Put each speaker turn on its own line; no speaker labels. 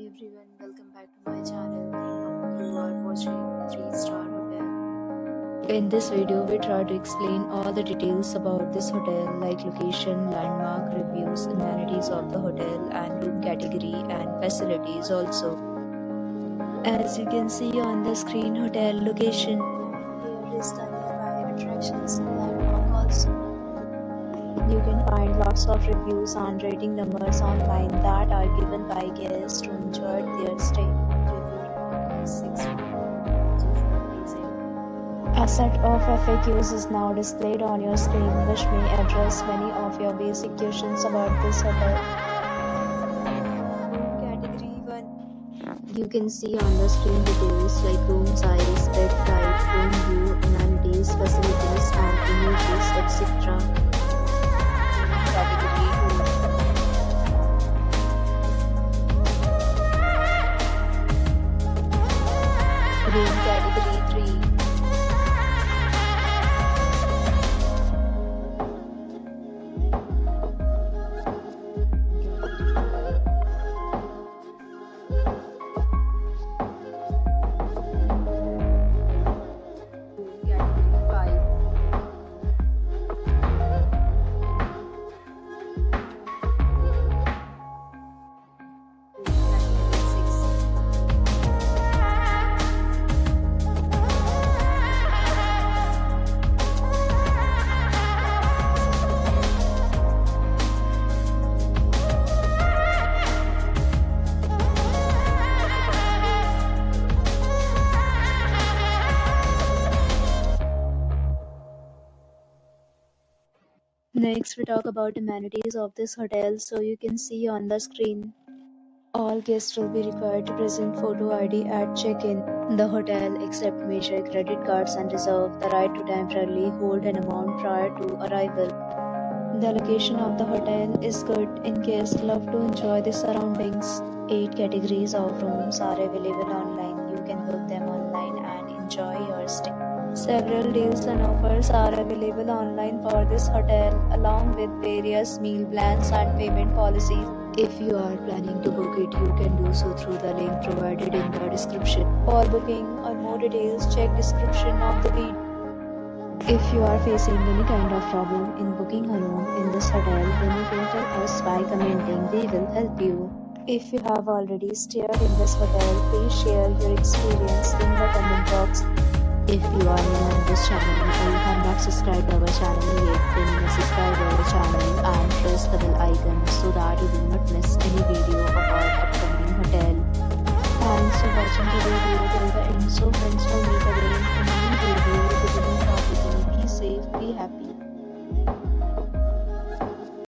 everyone, welcome back to my channel. I hope you are watching a 3-star hotel. In this video, we try to explain all the details about this hotel like location, landmark, reviews, amenities of the hotel and room category and facilities also. As you can see on the screen, hotel location. Here is the nearby attractions and landmark also. You can find lots of reviews and rating numbers online that are given by guests who enjoyed their stay. A set of FAQs is now displayed on your screen, which may address many of your basic questions about this hotel. Category 1. You can see on the screen details like room size, bed type, room view, amenities, facilities and images, etc. Room category 3. Next, we talk about amenities of this hotel. So you can see on the screen, all guests will be required to present photo ID at check-in. The hotel accepts major credit cards and reserves the right to temporarily hold an amount prior to arrival. The location of the hotel is good in case love to enjoy the surroundings. 8 categories of rooms are available online. You can book them online and enjoy your stay. Several deals and offers are available online for this hotel, along with various meal plans and payment policies. If you are planning to book it, you can do so through the link provided in the description. For booking or more details, check description of the video. If you are facing any kind of problem in booking a room in this hotel, then you can tell us by commenting. We will help you. If you have already stayed in this hotel, please share your experience in the comment box. If you are new on this channel or you have not subscribed our channel yet, then you may subscribe our channel and press the bell icon so that you do not miss any video of our upcoming hotel. Thanks for watching the video till the end. So friends, will meet again in a new video with a new topic. Be safe, be happy.